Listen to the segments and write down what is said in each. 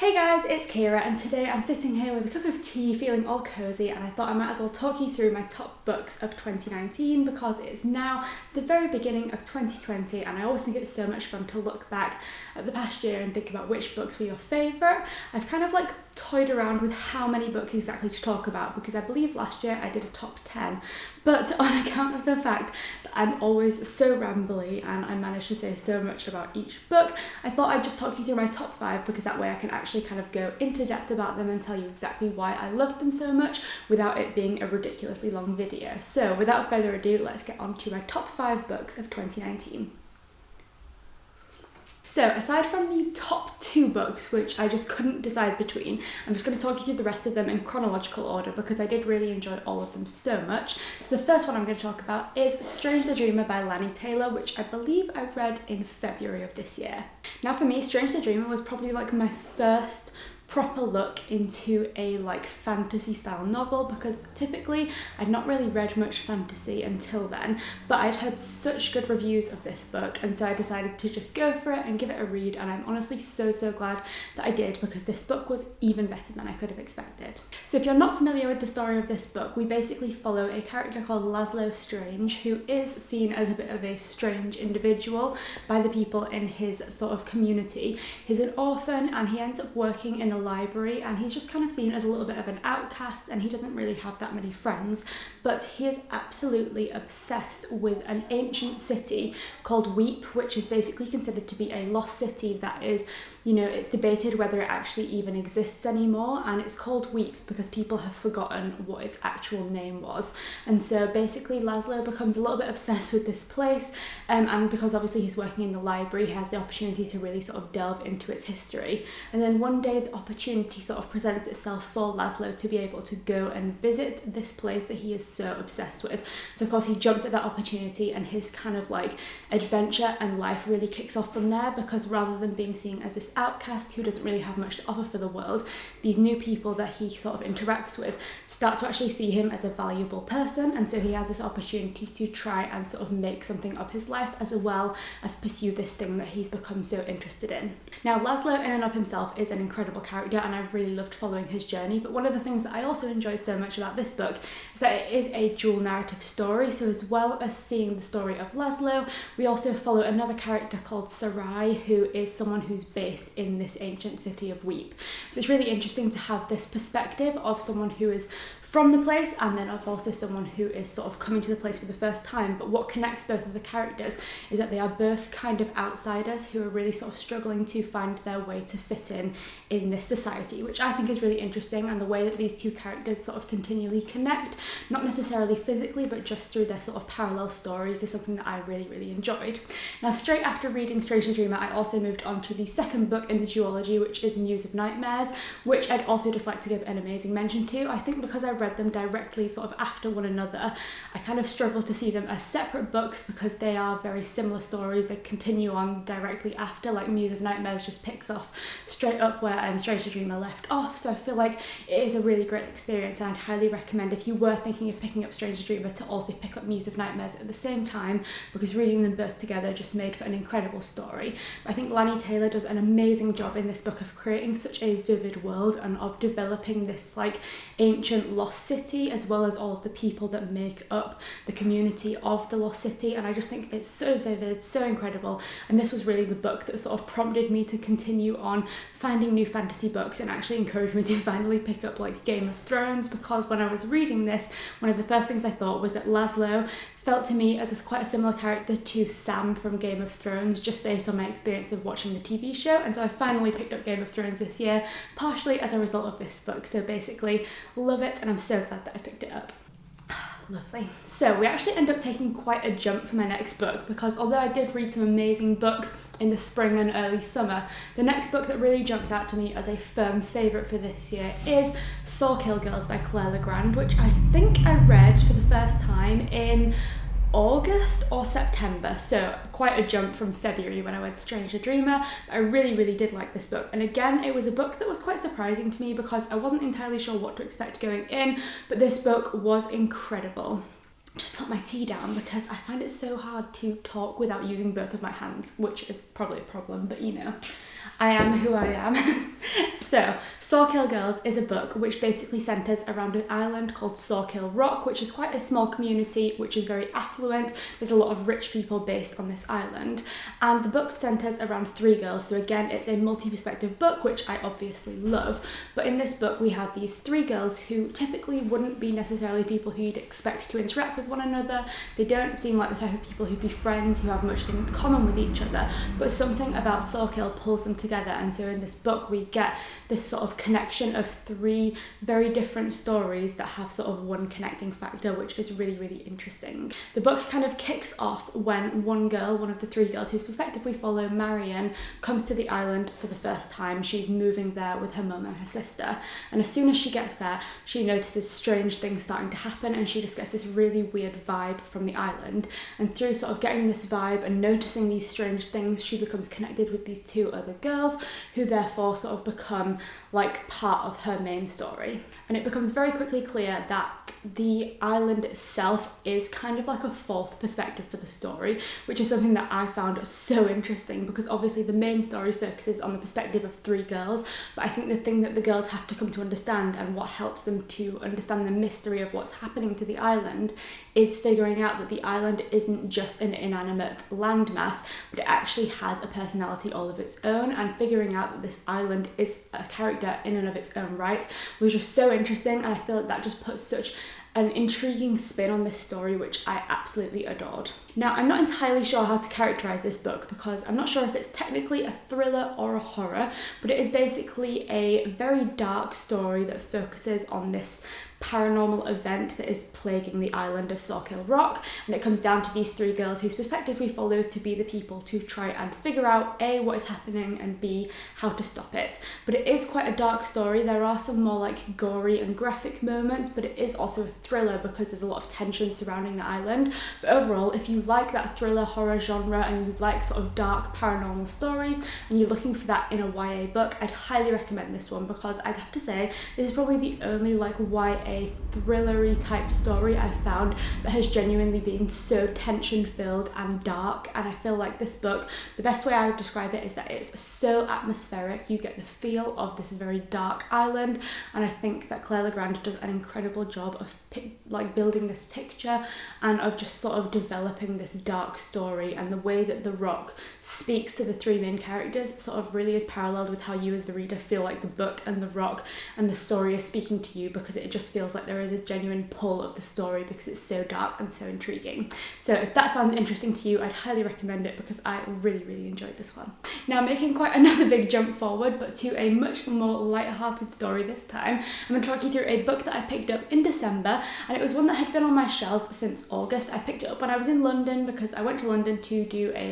Hey guys, it's Kira and today I'm sitting here with a cup of tea feeling all cozy, and I thought I might as well talk you through my top books of 2019 because it's now the very beginning of 2020 and I always think it's so much fun to look back at the past year and think about which books were your favourite. I've kind of toyed around with how many books exactly to talk about because I believe last year I did a top 10, but on account of the fact that I'm always so rambly and I manage to say so much about each book, I thought I'd just talk you through my top 5 because that way I can actually kind of go into depth about them and tell you exactly why I loved them so much without it being a ridiculously long video. So without further ado, let's get on to my top 5 books of 2019. So aside from the top 2 books, which I just couldn't decide between, I'm just going to talk you through the rest of them in chronological order because I did really enjoy all of them so much. So the first one I'm going to talk about is Strange the Dreamer by Lani Taylor, which I believe I read in February of this year. Now for me, Strange the Dreamer was probably my first proper look into a fantasy style novel because typically I'd not really read much fantasy until then, but I'd heard such good reviews of this book and so I decided to just go for it and give it a read, and I'm honestly so glad that I did because this book was even better than I could have expected. So if you're not familiar with the story of this book, we basically follow a character called Laszlo Strange, who is seen as a bit of a strange individual by the people in his sort of community. He's an orphan and he ends up working in a library and he's just kind of seen as a little bit of an outcast and he doesn't really have that many friends, but he is absolutely obsessed with an ancient city called Weep, which is basically considered to be a lost city that is, it's debated whether it actually even exists anymore, and it's called Weep because people have forgotten what its actual name was. And so basically Laszlo becomes a little bit obsessed with this place, and because obviously he's working in the library, he has the opportunity to really sort of delve into its history. And then one day the opportunity sort of presents itself for Laszlo to be able to go and visit this place that he is so obsessed with. So of course he jumps at that opportunity and his kind of adventure and life really kicks off from there, because rather than being seen as this outcast who doesn't really have much to offer for the world, these new people that he sort of interacts with start to actually see him as a valuable person, and so he has this opportunity to try and sort of make something of his life as well as pursue this thing that he's become so interested in. Now Laszlo in and of himself is an incredible character and I really loved following his journey, but one of the things that I also enjoyed so much about this book is that it is a dual narrative story. So as well as seeing the story of Laszlo, we also follow another character called Sarai, who is someone who's based in this ancient city of Weep. So it's really interesting to have this perspective of someone who is from the place and then of also someone who is sort of coming to the place for the first time. But what connects both of the characters is that they are both kind of outsiders who are really sort of struggling to find their way to fit in this society, which I think is really interesting, and the way that these two characters sort of continually connect, not necessarily physically but just through their sort of parallel stories, is something that I really enjoyed. Now straight after reading Strange the Dreamer, I also moved on to the second book in the duology, which is Muse of Nightmares, which I'd also just like to give an amazing mention to. I think because I read them directly sort of after one another, I kind of struggle to see them as separate books because they are very similar stories. They continue on directly after, Muse of Nightmares just picks off straight up where Strange the Dreamer left off. So I feel like it is a really great experience and I'd highly recommend, if you were thinking of picking up Strange the Dreamer, to also pick up Muse of Nightmares at the same time, because reading them both together just made for an incredible story. I think Lani Taylor does an amazing job in this book of creating such a vivid world and of developing this ancient lost city, as well as all of the people that make up the community of the lost city, and I just think it's so vivid, so incredible, and this was really the book that sort of prompted me to continue on finding new fantasy books and actually encouraged me to finally pick up Game of Thrones, because when I was reading this, one of the first things I thought was that Laszlo felt to me as quite a similar character to Sam from Game of Thrones, just based on my experience of watching the TV show, and so I finally picked up Game of Thrones this year, partially as a result of this book. So basically love it and I'm so glad that I picked it up. Lovely. So we actually end up taking quite a jump for my next book, because although I did read some amazing books in the spring and early summer, the next book that really jumps out to me as a firm favourite for this year is Saw Kill Girls by Claire Legrand, which I think I read for the first time in August or September, so quite a jump from February when I read Strange the Dreamer. I really did like this book, and again it was a book that was quite surprising to me because I wasn't entirely sure what to expect going in, but this book was incredible. Just put my tea down because I find it so hard to talk without using both of my hands, which is probably a problem, but I am who I am. So, Sawkill Girls is a book which basically centres around an island called Sawkill Rock, which is quite a small community, which is very affluent. There's a lot of rich people based on this island. And the book centres around 3 girls. So again, it's a multi-perspective book, which I obviously love. But in this book, we have these 3 girls who typically wouldn't be necessarily people who you'd expect to interact with one another. They don't seem like the type of people who'd be friends, who have much in common with each other. But something about Sawkill pulls them together. And so in this book, we get this sort of connection of 3 very different stories that have sort of one connecting factor, which is really, really interesting. The book kind of kicks off when one girl, one of the 3 girls whose perspective we follow, Marion, comes to the island for the first time. She's moving there with her mum and her sister. And as soon as she gets there, she notices strange things starting to happen, and she just gets this really weird vibe from the island. And through sort of getting this vibe and noticing these strange things, she becomes connected with these 2 other girls, who therefore sort of become like part of her main story. And it becomes very quickly clear that the island itself is kind of like a 4th perspective for the story, which is something that I found so interesting, because obviously the main story focuses on the perspective of 3 girls, but I think the thing that the girls have to come to understand, and what helps them to understand the mystery of what's happening to the island, is figuring out that the island isn't just an inanimate landmass, but it actually has a personality all of its own, and figuring out that this island is a character in and of its own right was just so interesting. And I feel like that just puts such an intriguing spin on this story, which I absolutely adored. Now, I'm not entirely sure how to characterise this book, because I'm not sure if it's technically a thriller or a horror, but it is basically a very dark story that focuses on this paranormal event that is plaguing the island of Sawkill Rock, and it comes down to these 3 girls whose perspective we follow to be the people to try and figure out A, what is happening, and B, how to stop it. But it is quite a dark story. There are some more like gory and graphic moments, but it is also a thriller because there's a lot of tension surrounding the island. But overall, if you like that thriller horror genre and you like sort of dark paranormal stories and you're looking for that in a YA book, I'd highly recommend this one, because I'd have to say this is probably the only like YA thrillery type story I've found that has genuinely been so tension filled and dark. And I feel like this book, the best way I would describe it is that it's so atmospheric. You get the feel of this very dark island, and I think that Claire Legrand does an incredible job of like building this picture and of just sort of developing this dark story. And the way that The Rock speaks to the 3 main characters sort of really is paralleled with how you as the reader feel like the book and The Rock and the story is speaking to you, because it just feels like there is a genuine pull of the story because it's so dark and so intriguing. So if that sounds interesting to you, I'd highly recommend it, because I really, really enjoyed this one. Now, making quite another big jump forward, but to a much more light-hearted story this time, I'm going to talk you through a book that I picked up in December, and it was one that had been on my shelves since August. I picked it up when I was in London, because I went to London to do a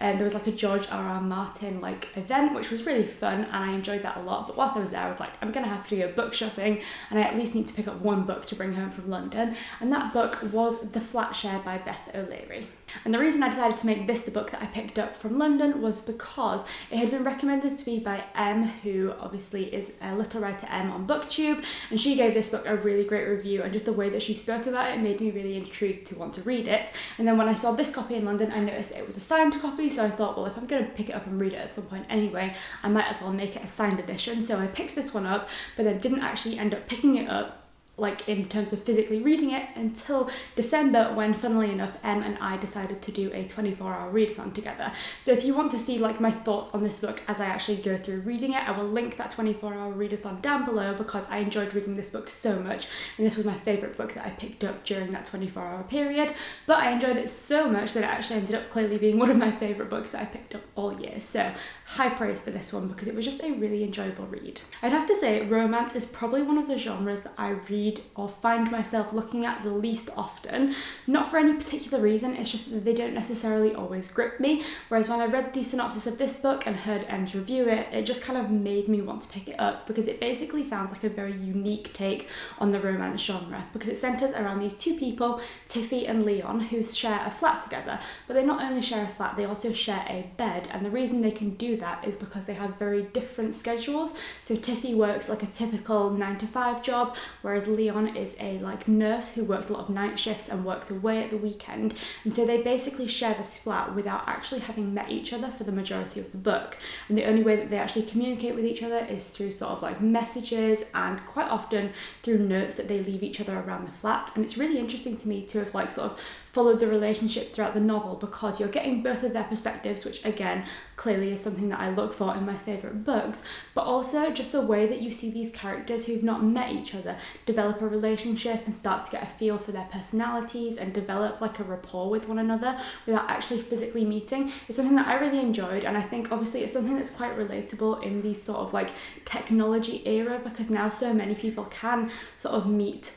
there was like a George R.R. Martin like event, which was really fun, and I enjoyed that a lot. But whilst I was there, I was like, I'm gonna have to go book shopping, and I at least need to pick up one book to bring home from London, and that book was The Flatshare by Beth O'Leary. And the reason I decided to make this the book that I picked up from London was because it had been recommended to me by Em, who obviously is a little writer Em on BookTube, and she gave this book a really great review, and just the way that she spoke about it made me really intrigued to want to read it. And then when I saw this copy in London, I noticed that it was a signed copy, so I thought, well, if I'm going to pick it up and read it at some point anyway, I might as well make it a signed edition. So I picked this one up, but then didn't actually end up picking it up like in terms of physically reading it until December, when funnily enough Em and I decided to do a 24-hour readathon together. So if you want to see like my thoughts on this book as I actually go through reading it, I will link that 24-hour readathon down below, because I enjoyed reading this book so much, and this was my favourite book that I picked up during that 24-hour period. But I enjoyed it so much that it actually ended up clearly being one of my favourite books that I picked up all year. So high praise for this one, because it was just a really enjoyable read. I'd have to say romance is probably one of the genres that I read or find myself looking at the least often. Not for any particular reason, it's just that they don't necessarily always grip me. Whereas when I read the synopsis of this book and heard Em's review it just kind of made me want to pick it up, because it basically sounds like a very unique take on the romance genre, because it centres around these 2 people, Tiffy and Leon, who share a flat together. But they not only share a flat, they also share a bed, and the reason they can do that is because they have very different schedules. So Tiffy works like a typical 9-to-5 job, whereas Leon is a like nurse who works a lot of night shifts and works away at the weekend, and so they basically share this flat without actually having met each other for the majority of the book, and the only way that they actually communicate with each other is through sort of like messages and quite often through notes that they leave each other around the flat. And it's really interesting to me to have like sort of followed the relationship throughout the novel, because you're getting both of their perspectives, which again clearly is something that I look for in my favourite books, but also just the way that you see these characters who've not met each other develop a relationship and start to get a feel for their personalities and develop like a rapport with one another without actually physically meeting is something that I really enjoyed. And I think obviously it's something that's quite relatable in the sort of like technology era, because now so many people can sort of meet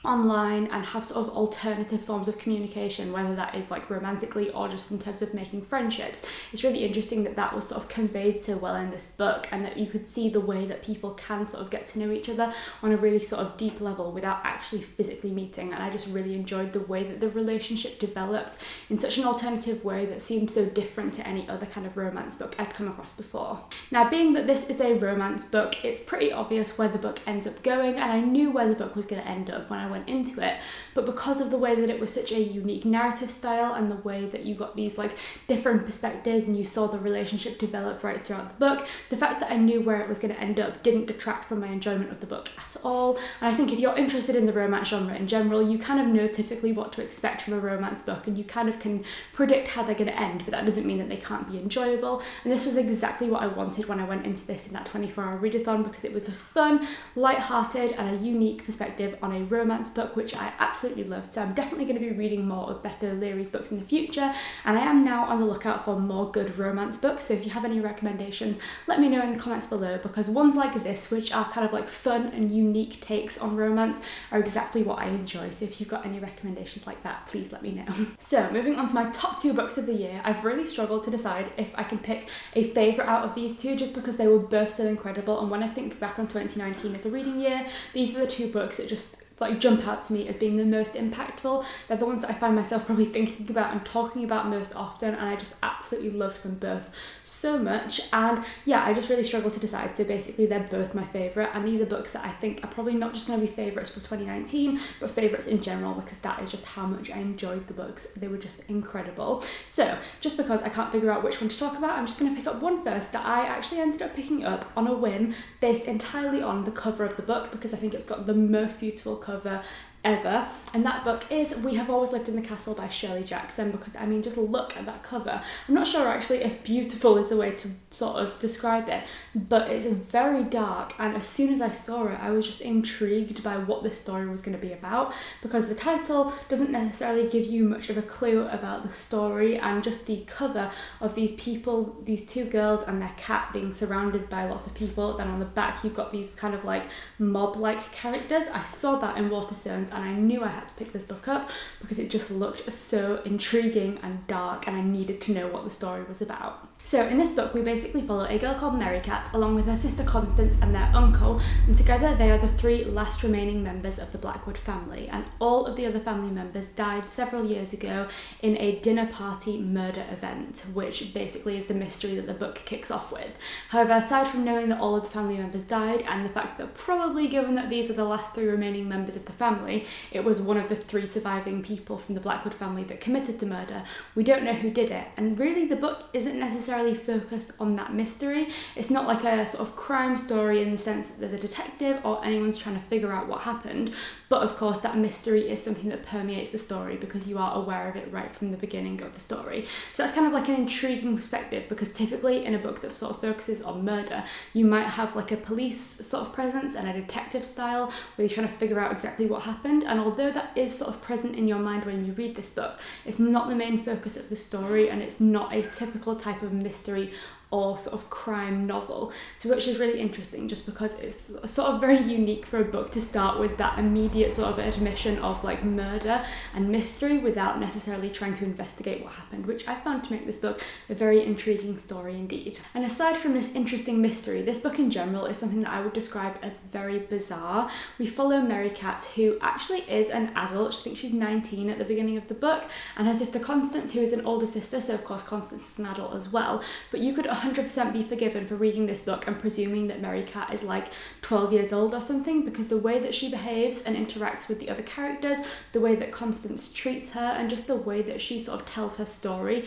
online and have sort of alternative forms of communication, whether that is like romantically or just in terms of making friendships. It's really interesting that that was sort of conveyed so well in this book, and that you could see the way that people can sort of get to know each other on a really sort of deep level without actually physically meeting. And I just really enjoyed the way that the relationship developed in such an alternative way that seemed so different to any other kind of romance book I'd come across before. Now, being that this is a romance book, it's pretty obvious where the book ends up going, and I knew where the book was going to end up when I went into it, but because of the way that it was such a unique narrative style and the way that you got these like different perspectives and you saw the relationship develop right throughout the book, the fact that I knew where it was going to end up didn't detract from my enjoyment of the book at all. And I think if you're interested in the romance genre in general, you kind of know typically what to expect from a romance book, and you kind of can predict how they're going to end, but that doesn't mean that they can't be enjoyable. And this was exactly what I wanted when I went into this in that 24-hour readathon, because it was just fun, light-hearted, and a unique perspective on a romance book, which I absolutely loved. So I'm definitely going to be reading more of Beth O'Leary's books in the future, and I am now on the lookout for more good romance books. So if you have any recommendations, let me know in the comments below, because ones like this, which are kind of like fun and unique takes on romance, are exactly what I enjoy. So if you've got any recommendations like that, please let me know. So moving on to my top 2 books of the year, I've really struggled to decide if I can pick a favourite out of these two, just because they were both so incredible. And when I think back on 2019 as a reading year, these are the 2 books that just like jump out to me as being the most impactful. They're the ones that I find myself probably thinking about and talking about most often, and I just absolutely loved them both so much. And yeah, I just really struggled to decide. So basically they're both my favourite, and these are books that I think are probably not just going to be favourites for 2019, but favourites in general, because that is just how much I enjoyed the books. They were just incredible. So just because I can't figure out which one to talk about, I'm just going to pick up one first that I actually ended up picking up on a whim based entirely on the cover of the book, because I think it's got the most beautiful cover ever, and that book is We Have Always Lived in the Castle by Shirley Jackson. Because I mean, just look at that cover. I'm not sure actually if beautiful is the way to sort of describe it, but it's very dark, and as soon as I saw it I was just intrigued by what this story was going to be about, because the title doesn't necessarily give you much of a clue about the story, and just the cover of these people, these 2 girls and their cat being surrounded by lots of people, then on the back you've got these kind of like mob-like characters. I saw that in Waterstones, and I knew I had to pick this book up because it just looked so intriguing and dark, and I needed to know what the story was about. So in this book we basically follow a girl called Merrycat along with her sister Constance and their uncle, and together they are the 3 last remaining members of the Blackwood family, and all of the other family members died several years ago in a dinner party murder event, which basically is the mystery that the book kicks off with. However, aside from knowing that all of the family members died, and the fact that probably given that these are the last 3 remaining members of the family, it was one of the 3 surviving people from the Blackwood family that committed the murder, we don't know who did it. And really the book isn't necessarily focused on that mystery. It's not like a sort of crime story in the sense that there's a detective or anyone's trying to figure out what happened, but of course that mystery is something that permeates the story because you are aware of it right from the beginning of the story. So that's kind of like an intriguing perspective, because typically in a book that sort of focuses on murder, you might have like a police sort of presence and a detective style where you're trying to figure out exactly what happened, and although that is sort of present in your mind when you read this book, it's not the main focus of the story, and it's not a typical type of mystery or sort of crime novel, so which is really interesting just because it's sort of very unique for a book to start with that immediate sort of admission of like murder and mystery without necessarily trying to investigate what happened, which I found to make this book a very intriguing story indeed. And aside from this interesting mystery, this book in general is something that I would describe as very bizarre. We follow Merrycat, who actually is an adult. I think she's 19 at the beginning of the book, and her sister Constance, who is an older sister, so of course Constance is an adult as well, but you could 100% be forgiven for reading this book and presuming that Mary Cat is like 12 years old or something, because the way that she behaves and interacts with the other characters, the way that Constance treats her, and just the way that she sort of tells her story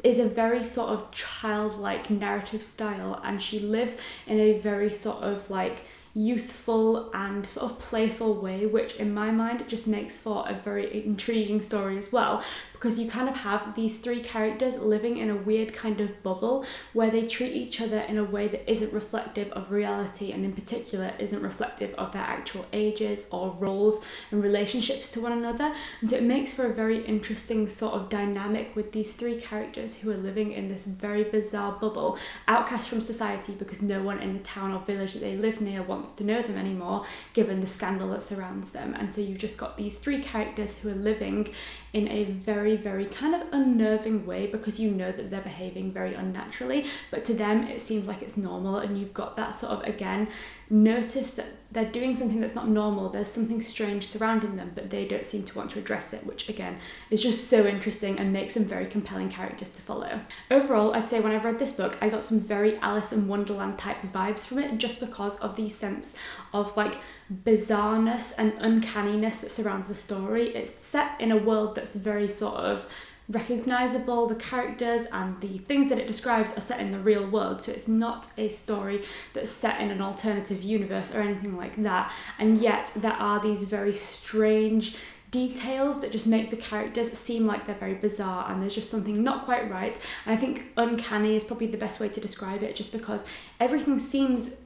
is a very sort of childlike narrative style, and she lives in a very sort of like youthful and sort of playful way, which in my mind just makes for a very intriguing story as well, because you kind of have these three characters living in a weird kind of bubble where they treat each other in a way that isn't reflective of reality, and in particular isn't reflective of their actual ages or roles and relationships to one another. And so it makes for a very interesting sort of dynamic with these three characters who are living in this very bizarre bubble, outcast from society because no one in the town or village that they live near wants to know them anymore, given the scandal that surrounds them. And so you've just got these three characters who are living in a very, very kind of unnerving way, because you know that they're behaving very unnaturally, but to them it seems like it's normal. And you've got that sort of, again, notice that they're doing something that's not normal, there's something strange surrounding them, but they don't seem to want to address it, which again is just so interesting and makes them very compelling characters to follow. Overall, I'd say when I've read this book, I got some very Alice in Wonderland type vibes from it, just because of the sense of like bizarreness and uncanniness that surrounds the story. It's set in a world that's very sort of recognizable. The characters and the things that it describes are set in the real world, so it's not a story that's set in an alternative universe or anything like that. And yet there are these very strange details that just make the characters seem like they're very bizarre, and there's just something not quite right. And I think uncanny is probably the best way to describe it, just because everything seems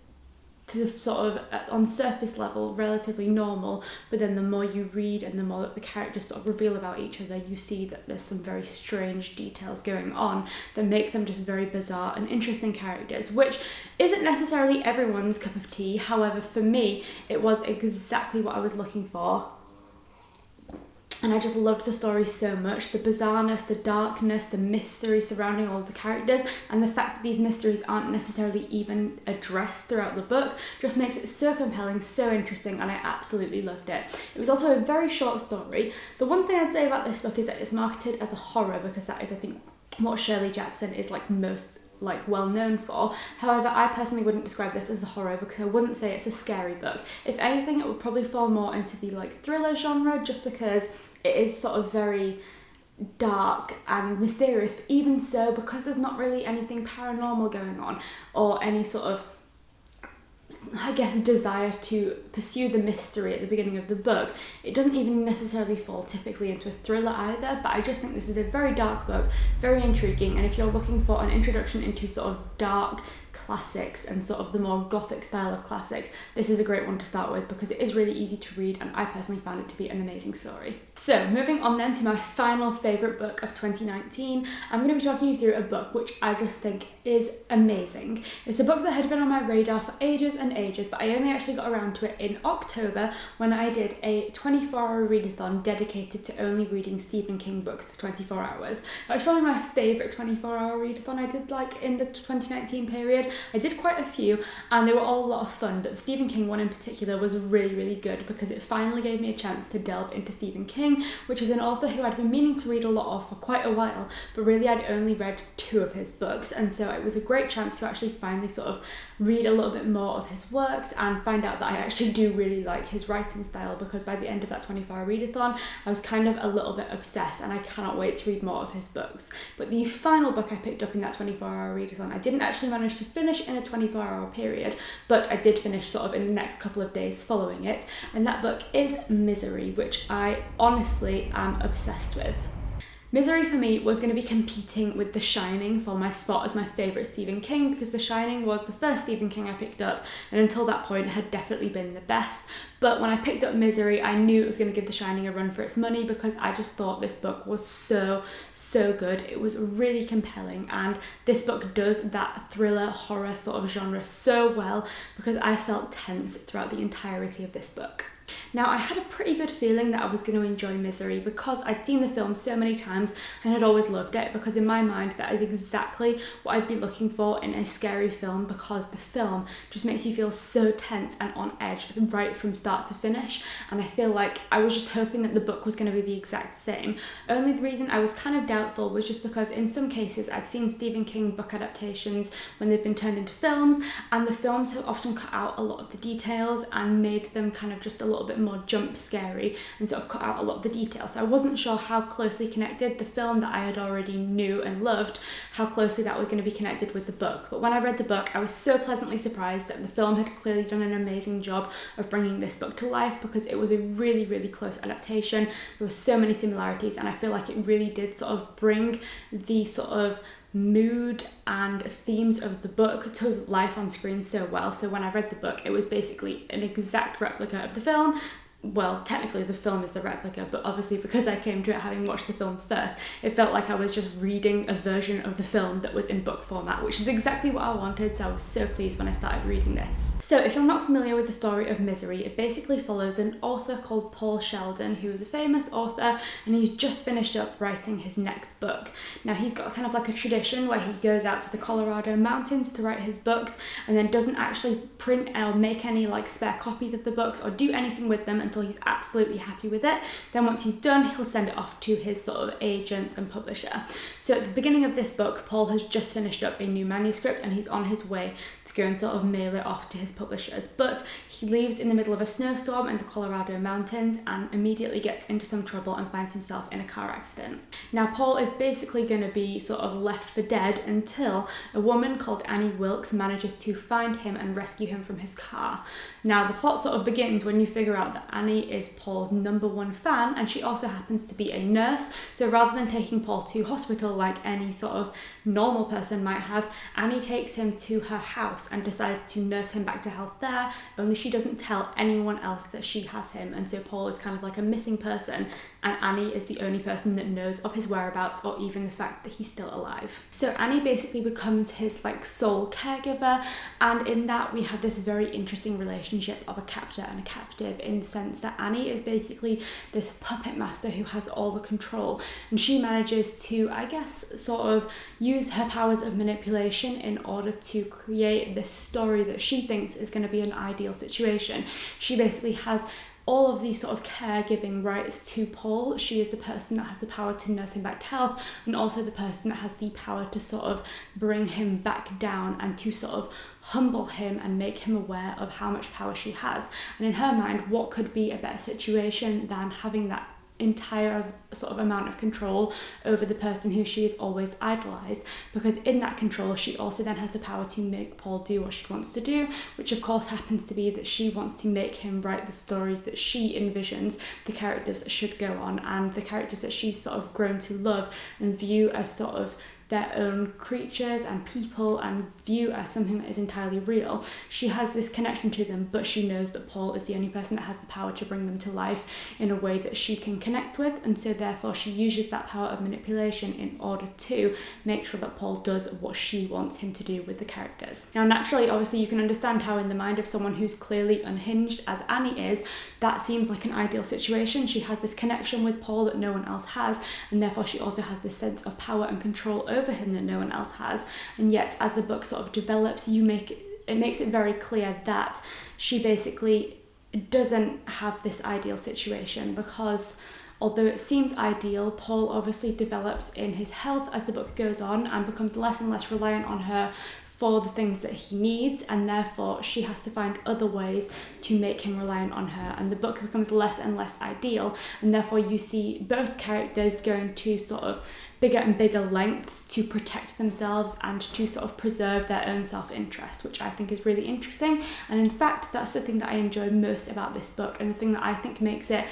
to sort of, on surface level, relatively normal, but then the more you read and the more that the characters sort of reveal about each other, you see that there's some very strange details going on that make them just very bizarre and interesting characters, which isn't necessarily everyone's cup of tea. However, for me, it was exactly what I was looking for. And I just loved the story so much. The bizarreness, the darkness, the mystery surrounding all of the characters, and the fact that these mysteries aren't necessarily even addressed throughout the book just makes it so compelling, so interesting, and I absolutely loved it. It was also a very short story. The one thing I'd say about this book is that it's marketed as a horror, because that is, I think, what Shirley Jackson is like most well known for. However, I personally wouldn't describe this as a horror, because I wouldn't say it's a scary book. If anything, it would probably fall more into the like thriller genre, just because it is sort of very dark and mysterious. But even so, because there's not really anything paranormal going on or any sort of, I guess, desire to pursue the mystery at the beginning of the book, it doesn't even necessarily fall typically into a thriller either. But I just think this is a very dark book, very intriguing, and if you're looking for an introduction into sort of dark classics and sort of the more gothic style of classics, this is a great one to start with, because it is really easy to read, and I personally found it to be an amazing story. So moving on then to my final favourite book of 2019, I'm going to be talking you through a book which I just think is amazing. It's a book that had been on my radar for ages and ages, but I only actually got around to it in October when I did a 24-hour readathon dedicated to only reading Stephen King books for 24 hours. That was probably my favourite 24-hour readathon I did like in the 2019 period. I did quite a few and they were all a lot of fun, but the Stephen King one in particular was really, really good, because it finally gave me a chance to delve into Stephen King, which is an author who I'd been meaning to read a lot of for quite a while, but really I'd only read 2 of his books, and so it was a great chance to actually finally sort of read a little bit more of his works and find out that I actually do really like his writing style, because by the end of that 24-hour readathon I was kind of a little bit obsessed, and I cannot wait to read more of his books. But the final book I picked up in that 24-hour readathon, I didn't actually manage to finish in a 24-hour period, but I did finish sort of in the next couple of days following it, and that book is Misery, which I honestly am obsessed with. Misery for me was going to be competing with The Shining for my spot as my favourite Stephen King, because The Shining was the first Stephen King I picked up, and until that point had definitely been the best. But when I picked up Misery, I knew it was going to give The Shining a run for its money, because I just thought this book was so good. It was really compelling, and this book does that thriller horror sort of genre so well, because I felt tense throughout the entirety of this book. Now, I had a pretty good feeling that I was going to enjoy Misery because I'd seen the film so many times and had always loved it, because in my mind that is exactly what I'd be looking for in a scary film, because the film just makes you feel so tense and on edge right from start to finish. And I feel like I was just hoping that the book was going to be the exact same. Only the reason I was kind of doubtful was just because in some cases I've seen Stephen King book adaptations when they've been turned into films, and the films have often cut out a lot of the details and made them kind of just a little bit more jump scary and sort of cut out a lot of the details. So I wasn't sure how closely connected the film that I had already knew and loved, how closely that was going to be connected with the book. But when I read the book, I was so pleasantly surprised that the film had clearly done an amazing job of bringing this book to life, because it was a really, really close adaptation. There were so many similarities, and I feel like it really did sort of bring the sort of mood and themes of the book to life on screen so well. So when I read the book, it was basically an exact replica of the film. Well, technically the film is the replica, but obviously because I came to it having watched the film first, it felt like I was just reading a version of the film that was in book format, which is exactly what I wanted, so I was so pleased when I started reading this. So if you're not familiar with the story of Misery, it basically follows an author called Paul Sheldon, who is a famous author, and he's just finished up writing his next book. Now, he's got kind of like a tradition where he goes out to the Colorado mountains to write his books, and then doesn't actually print or make any like spare copies of the books or do anything with them until he's absolutely happy with it. Then once he's done, he'll send it off to his sort of agent and publisher. So at the beginning of this book, Paul has just finished up a new manuscript and he's on his way to go and sort of mail it off to his publishers. But he leaves in the middle of a snowstorm in the Colorado mountains and immediately gets into some trouble and finds himself in a car accident. Now, Paul is basically going to be sort of left for dead until a woman called Annie Wilkes manages to find him and rescue him from his car. Now, the plot sort of begins when you figure out that Annie is Paul's #1 fan, and she also happens to be a nurse. So rather than taking Paul to hospital like any sort of normal person might have, Annie takes him to her house and decides to nurse him back to health there, only she doesn't tell anyone else that she has him. And so Paul is kind of like a missing person, and Annie is the only person that knows of his whereabouts or even the fact that he's still alive. So Annie basically becomes his like sole caregiver, and in that we have this very interesting relationship of a captor and a captive, in the sense that Annie is basically this puppet master who has all the control, and she manages to, I guess, sort of use her powers of manipulation in order to create this story that she thinks is going to be an ideal situation. She basically has all of these sort of caregiving rights to Paul. She is the person that has the power to nurse him back to health, and also the person that has the power to sort of bring him back down and to sort of humble him and make him aware of how much power she has. And in her mind, what could be a better situation than having that entire sort of amount of control over the person who she has always idolized, because in that control she also then has the power to make Paul do what she wants to do, which of course happens to be that she wants to make him write the stories that she envisions the characters should go on, and the characters that she's sort of grown to love and view as sort of their own creatures and people and view as something that is entirely real. She has this connection to them, but she knows that Paul is the only person that has the power to bring them to life in a way that she can connect with, and so therefore she uses that power of manipulation in order to make sure that Paul does what she wants him to do with the characters. Now, naturally, obviously, you can understand how in the mind of someone who's clearly unhinged, as Annie is, that seems like an ideal situation. She has this connection with Paul that no one else has, and therefore she also has this sense of power and control over him that no one else has. And yet, as the book sort of develops, it makes it very clear that she basically doesn't have this ideal situation, because although it seems ideal, Paul obviously develops in his health as the book goes on and becomes less and less reliant on her for the things that he needs, and therefore she has to find other ways to make him reliant on her, and the book becomes less and less ideal, and therefore you see both characters going to sort of bigger and bigger lengths to protect themselves and to sort of preserve their own self-interest, which I think is really interesting. And in fact, that's the thing that I enjoy most about this book, and the thing that I think makes it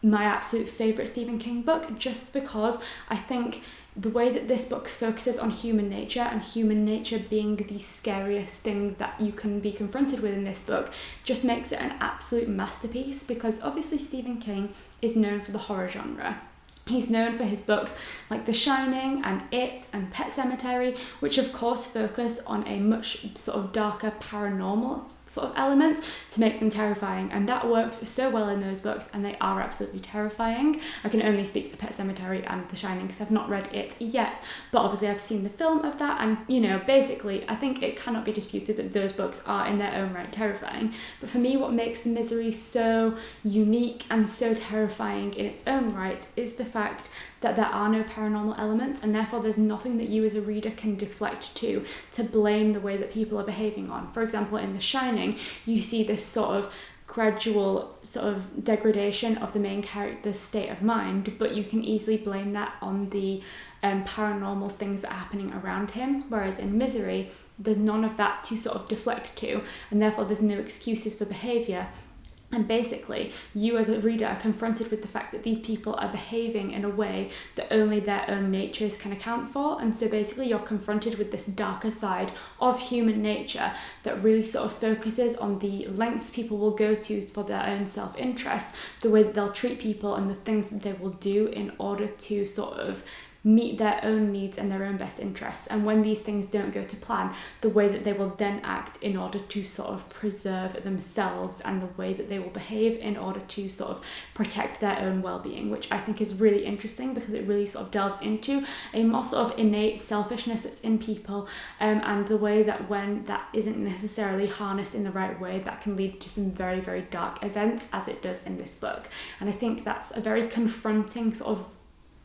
my absolute favourite Stephen King book, just because I think the way that this book focuses on human nature, and human nature being the scariest thing that you can be confronted with in this book, just makes it an absolute masterpiece, because obviously Stephen King is known for the horror genre. He's known for his books like The Shining and It and Pet Sematary, which of course focus on a much sort of darker paranormal sort of element to make them terrifying, and that works so well in those books, and they are absolutely terrifying. I can only speak for Pet Sematary and The Shining because I've not read it yet, but obviously I've seen the film of that, and you know, basically I think it cannot be disputed that those books are in their own right terrifying. But for me, what makes The Misery so unique and so terrifying in its own right is the fact that there are no paranormal elements, and therefore there's nothing that you as a reader can deflect to blame the way that people are behaving on. For example, in The Shining, you see this sort of gradual sort of degradation of the main character's state of mind, but you can easily blame that on the paranormal things that are happening around him, whereas in Misery there's none of that to sort of deflect to, and therefore there's no excuses for behaviour. And basically, you as a reader are confronted with the fact that these people are behaving in a way that only their own natures can account for. And so basically you're confronted with this darker side of human nature that really sort of focuses on the lengths people will go to for their own self-interest, the way that they'll treat people and the things that they will do in order to sort of meet their own needs and their own best interests. And when these things don't go to plan, the way that they will then act in order to sort of preserve themselves, and the way that they will behave in order to sort of protect their own well-being, which I think is really interesting because it really sort of delves into a more sort of innate selfishness that's in people, and the way that when that isn't necessarily harnessed in the right way, that can lead to some very, very dark events, as it does in this book. And I think that's a very confronting sort of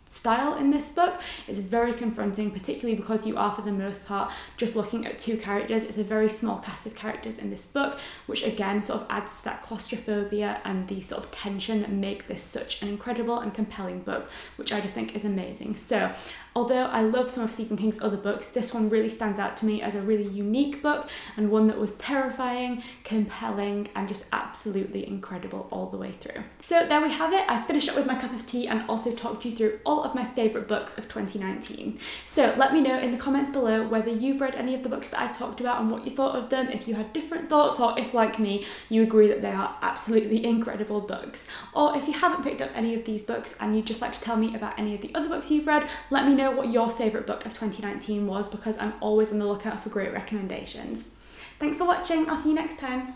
style in this book. It's very confronting, particularly because you are for the most part just looking at two characters. It's a very small cast of characters in this book, which again sort of adds to that claustrophobia and the sort of tension that make this such an incredible and compelling book, which I just think is amazing. So although I love some of Stephen King's other books, this one really stands out to me as a really unique book, and one that was terrifying, compelling, and just absolutely incredible all the way through. So there we have it. I finished up with my cup of tea and also talked you through all of my favourite books of 2019. So let me know in the comments below whether you've read any of the books that I talked about and what you thought of them, if you had different thoughts, or if, like me, you agree that they are absolutely incredible books. Or if you haven't picked up any of these books and you'd just like to tell me about any of the other books you've read, let me know what your favourite book of 2019 was, because I'm always on the lookout for great recommendations. Thanks for watching. I'll see you next time.